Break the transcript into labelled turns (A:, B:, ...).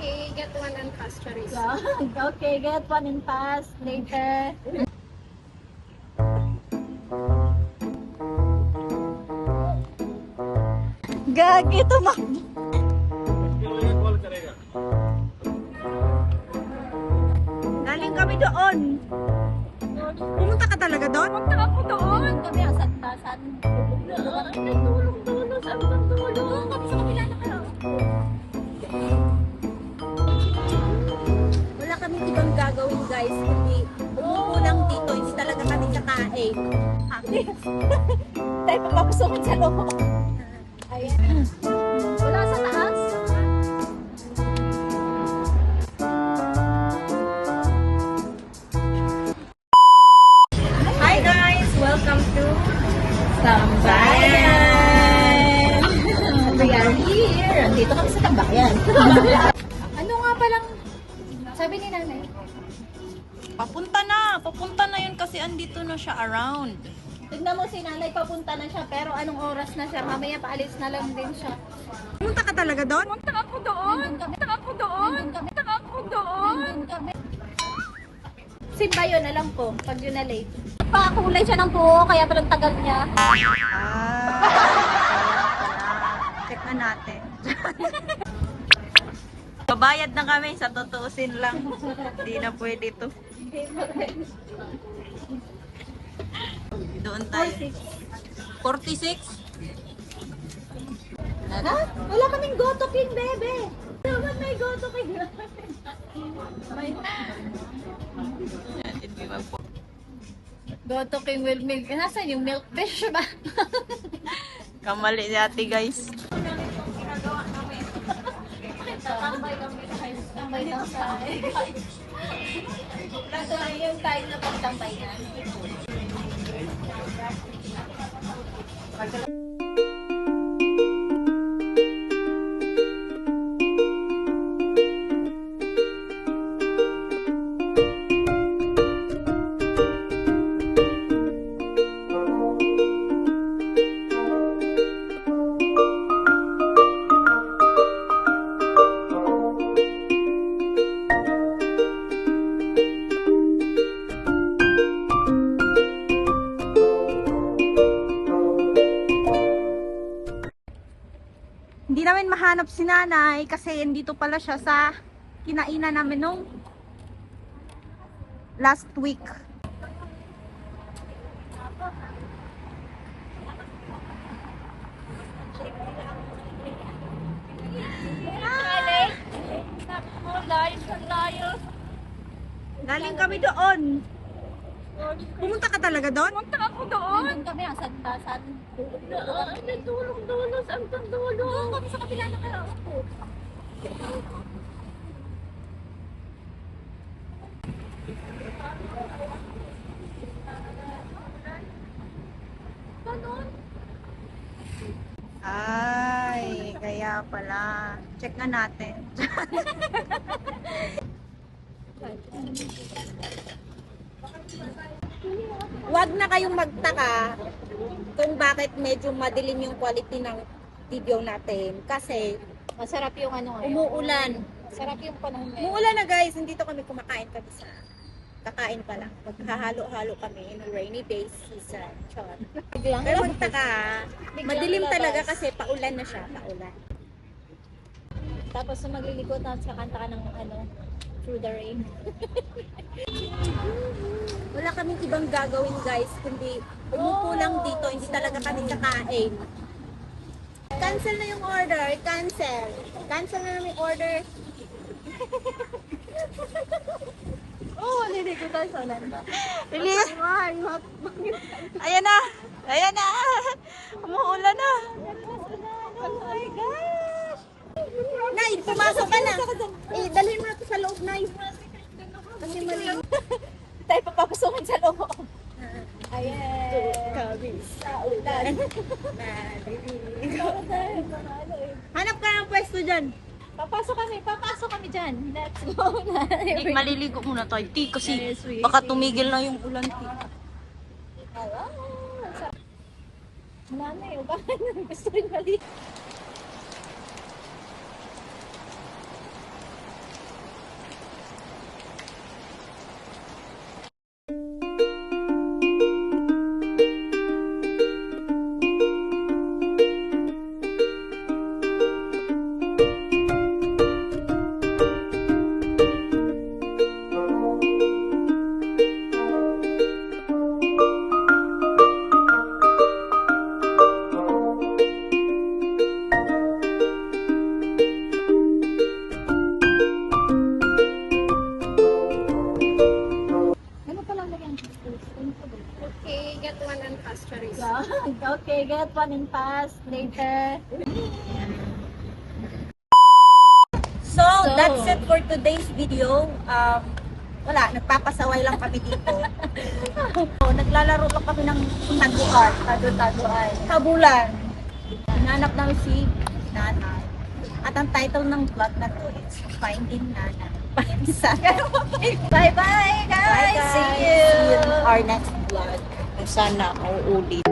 A: Okay, get one and pass, Charis.
B: Okay, get one and pass later. Gagi, tumakbo. Galing kami doon. Pumunta ka talaga doon? Pumunta ako doon. Kami ang santasan. Tulong, saan bang tulong? Kami sa kabila na kayo. Wala kaming ibang gagawin, guys, kundi umupo lang dito. Hindi talaga kami kakain. Tayo papapasokin sa loob. Ayan. Wala sa taas. Hi guys! Welcome to Tambayan! We are here! Andito kami sa Tambayan. Ano nga palang sabi ni nanay?
C: Papunta na yun kasi andito na siya around.
B: Tignan mo si nanay, papunta na siya, pero anong oras na siya? Mamaya paalis na lang din siya.
C: Pumunta ka talaga doon?
B: Punta ako doon! Punta ako doon! Punta ako doon! Simba yun, alam ko, pag yun na late. Pakulay siya ng buho, kaya palang tagal niya.
C: Check na natin. Babayad na kami, sa tutuusin lang. Hindi na pwede to. Doon tayo. 46?
B: Ha? Wala kaming Goto King, bebe! Naman may Goto King. Goto King will milk. Nasaan yung milk fish ba?
C: Kamali si ate guys.
B: Tambay kami guys. Tambay lang sa Ito lang yung time na pagtambay na.
C: Hindi namin mahanap si nanay kasi andito pala siya sa kinainan namin nung last week. Galing kami doon. Pumunta ka talaga doon? Pumunta ako doon.
B: Nandun kami ang santasan. Tulong, saan bang tulong? Kami sa kabila na kayo.
C: Ay, kaya pala. Check na natin. Huwag na kayong magtaka kung bakit medyo madilim yung quality ng video natin. Kasi
B: Masarap yung ano ngayon.
C: umuulan.
B: Masarap yung panahon ngayon.
C: Umuulan na guys, hindi to kami kumakain kami sa kakain pa lang. Maghahalo-halo kami in a rainy day season. Char.
B: Biglang
C: Pero magtaka, madilim
B: labas.
C: talaga kasi paulan na siya, paulan.
B: Tapos magliligo tapos kakanta ka ng ano, Through the Rain.
C: Wala kaming ibang gagawin guys, kundi umupo lang dito, hindi talaga kami kakain. Cancel na yung order, cancel. Cancel na namin order.
B: Oh, niligo tayo sa ulan.
C: Ayan na! Ayan na! Umuulan na!
B: Oh my gosh!
C: Nay, pumasok ka na! Eh, dalhin mo na ito sa loob, Nay. Kasi mali.
B: Tayo papapasokin sa loob. Ayan.
C: Kami
B: Sa ulan.
C: Hanap ka ng pwesto dyan.
B: Papasok kami dyan. Let's go na.
C: Maliligo muna tayo, Ti, kasi
B: Yes, we-
C: baka tumigil na yung ulan, Ti.
B: Hello. Nanay, o bakit gusto rin mali? Okay, get one in fast later.
C: So, that's it for today's video. Wala, nagpapasaway lang kami dito. Naglalaro lang kami ng taguan.
B: Tago-tagoan.
C: Kabulan. Hinanap namin si Nana. At ang title ng vlog na to is Finding Nana.
B: Bye-bye, guys.
C: Bye guys!
B: See you.
C: See you in our next vlog. Sana mauulit.